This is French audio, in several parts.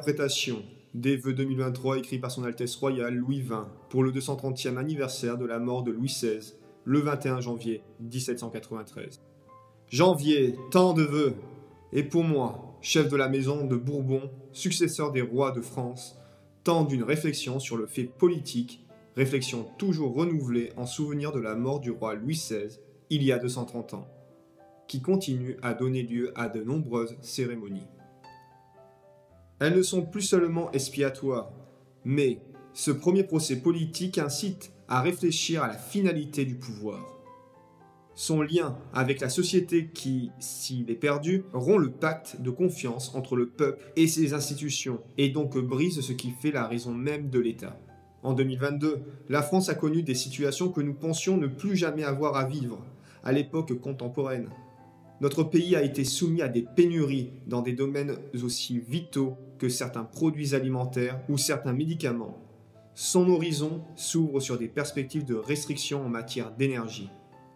Interprétation des vœux 2023 écrits par son Altesse Royale Louis XX pour le 230e anniversaire de la mort de Louis XVI, le 21 janvier 1793. Janvier, temps de vœux, et pour moi, chef de la maison de Bourbon, successeur des rois de France, temps d'une réflexion sur le fait politique, réflexion toujours renouvelée en souvenir de la mort du roi Louis XVI il y a 230 ans, qui continue à donner lieu à de nombreuses cérémonies. Elles ne sont plus seulement expiatoires, mais ce premier procès politique incite à réfléchir à la finalité du pouvoir. Son lien avec la société qui, s'il est perdu, rompt le pacte de confiance entre le peuple et ses institutions, et donc brise ce qui fait la raison même de l'État. En 2022, la France a connu des situations que nous pensions ne plus jamais avoir à vivre, à l'époque contemporaine. Notre pays a été soumis à des pénuries dans des domaines aussi vitaux que certains produits alimentaires ou certains médicaments. Son horizon s'ouvre sur des perspectives de restrictions en matière d'énergie.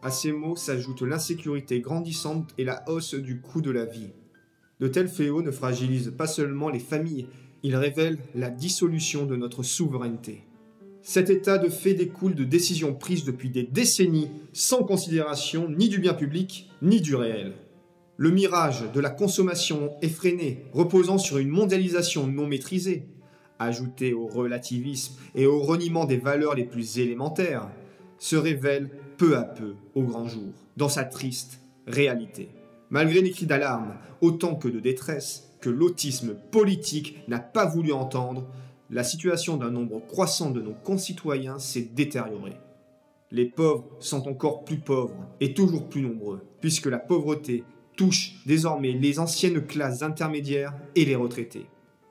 À ces mots s'ajoute l'insécurité grandissante et la hausse du coût de la vie. De tels fléaux ne fragilisent pas seulement les familles, ils révèlent la dissolution de notre souveraineté. Cet état de fait découle de décisions prises depuis des décennies sans considération ni du bien public ni du réel. Le mirage de la consommation effrénée, reposant sur une mondialisation non maîtrisée, ajouté au relativisme et au reniement des valeurs les plus élémentaires, se révèle peu à peu au grand jour, dans sa triste réalité. Malgré les cris d'alarme, autant que de détresse, que l'autisme politique n'a pas voulu entendre, la situation d'un nombre croissant de nos concitoyens s'est détériorée. Les pauvres sont encore plus pauvres et toujours plus nombreux, puisque la pauvreté touche désormais les anciennes classes intermédiaires et les retraités.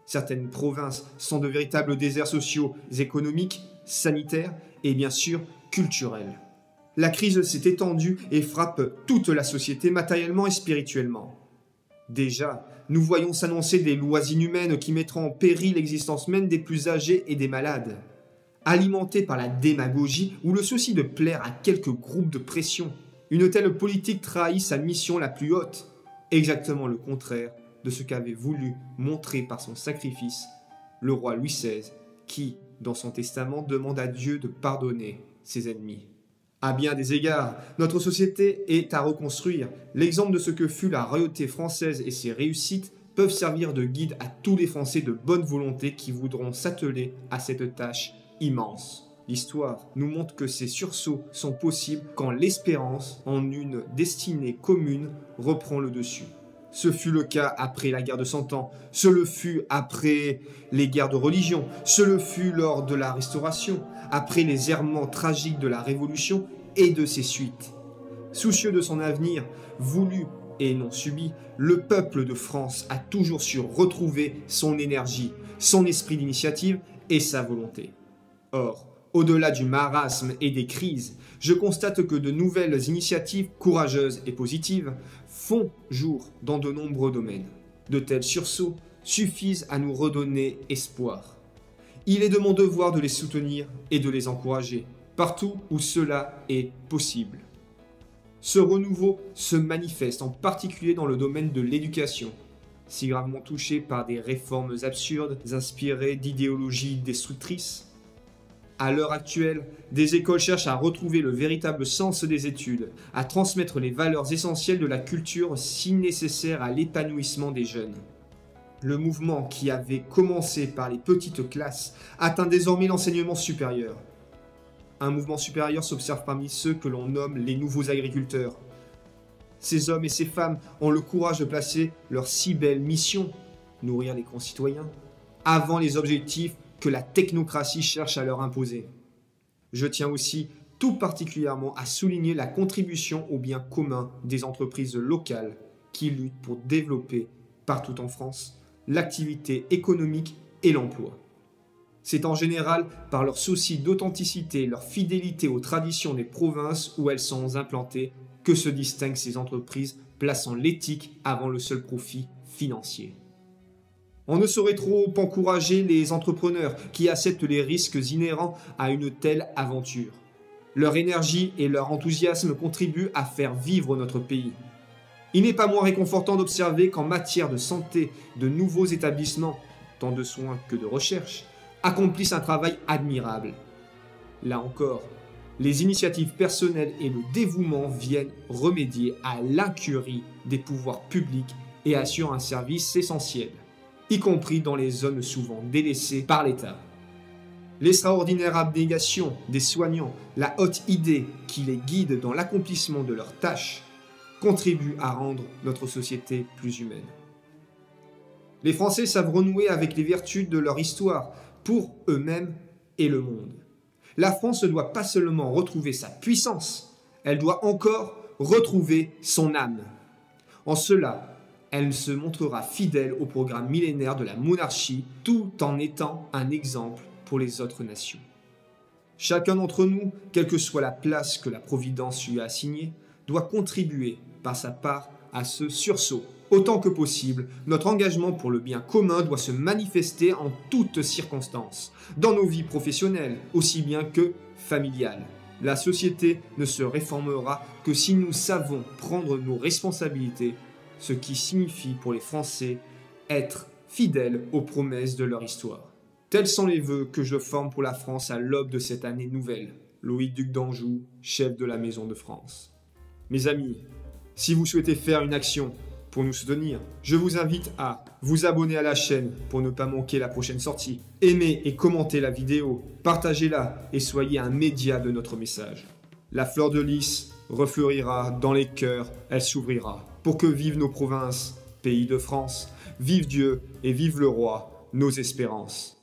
Certaines provinces sont de véritables déserts sociaux, économiques, sanitaires et bien sûr culturels. La crise s'est étendue et frappe toute la société matériellement et spirituellement. Déjà, nous voyons s'annoncer des lois inhumaines qui mettront en péril l'existence même des plus âgés et des malades. Alimentées par la démagogie ou le souci de plaire à quelques groupes de pression, une telle politique trahit sa mission la plus haute, exactement le contraire de ce qu'avait voulu montrer par son sacrifice le roi Louis XVI, qui, dans son testament, demande à Dieu de pardonner ses ennemis. À bien des égards, notre société est à reconstruire. L'exemple de ce que fut la royauté française et ses réussites peuvent servir de guide à tous les Français de bonne volonté qui voudront s'atteler à cette tâche immense. L'histoire nous montre que ces sursauts sont possibles quand l'espérance en une destinée commune reprend le dessus. Ce fut le cas après la guerre de Cent Ans, ce le fut après les guerres de religion, ce le fut lors de la Restauration, après les errements tragiques de la Révolution et de ses suites. Soucieux de son avenir, voulu et non subi, le peuple de France a toujours su retrouver son énergie, son esprit d'initiative et sa volonté. Or, au-delà du marasme et des crises, je constate que de nouvelles initiatives courageuses et positives font jour dans de nombreux domaines. De tels sursauts suffisent à nous redonner espoir. Il est de mon devoir de les soutenir et de les encourager, partout où cela est possible. Ce renouveau se manifeste en particulier dans le domaine de l'éducation, si gravement touché par des réformes absurdes inspirées d'idéologies destructrices. À l'heure actuelle, des écoles cherchent à retrouver le véritable sens des études, à transmettre les valeurs essentielles de la culture si nécessaires à l'épanouissement des jeunes. Le mouvement qui avait commencé par les petites classes atteint désormais l'enseignement supérieur. Un mouvement supérieur s'observe parmi ceux que l'on nomme les nouveaux agriculteurs. Ces hommes et ces femmes ont le courage de placer leur si belle mission, nourrir les concitoyens, avant les objectifs que la technocratie cherche à leur imposer. Je tiens aussi tout particulièrement à souligner la contribution au bien commun des entreprises locales qui luttent pour développer, partout en France, l'activité économique et l'emploi. C'est en général par leur souci d'authenticité, leur fidélité aux traditions des provinces où elles sont implantées que se distinguent ces entreprises plaçant l'éthique avant le seul profit financier. On ne saurait trop encourager les entrepreneurs qui acceptent les risques inhérents à une telle aventure. Leur énergie et leur enthousiasme contribuent à faire vivre notre pays. Il n'est pas moins réconfortant d'observer qu'en matière de santé, de nouveaux établissements, tant de soins que de recherche, accomplissent un travail admirable. Là encore, les initiatives personnelles et le dévouement viennent remédier à l'incurie des pouvoirs publics et assurent un service essentiel, y compris dans les zones souvent délaissées par l'État. L'extraordinaire abnégation des soignants, la haute idée qui les guide dans l'accomplissement de leurs tâches, contribuent à rendre notre société plus humaine. Les Français savent renouer avec les vertus de leur histoire pour eux-mêmes et le monde. La France ne doit pas seulement retrouver sa puissance, elle doit encore retrouver son âme. En cela, elle se montrera fidèle au programme millénaire de la monarchie tout en étant un exemple pour les autres nations. Chacun d'entre nous, quelle que soit la place que la Providence lui a assignée, doit contribuer par sa part à ce sursaut. Autant que possible, notre engagement pour le bien commun doit se manifester en toutes circonstances, dans nos vies professionnelles aussi bien que familiales. La société ne se réformera que si nous savons prendre nos responsabilités, ce qui signifie pour les Français être fidèles aux promesses de leur histoire. Tels sont les vœux que je forme pour la France à l'aube de cette année nouvelle. Louis Duc d'Anjou, chef de la Maison de France. Mes amis, si vous souhaitez faire une action pour nous soutenir, je vous invite à vous abonner à la chaîne pour ne pas manquer la prochaine sortie. Aimez et commentez la vidéo, partagez-la et soyez un média de notre message. La fleur de lys refleurira dans les cœurs, elle s'ouvrira. Pour que vivent nos provinces, pays de France, vive Dieu et vive le roi, nos espérances.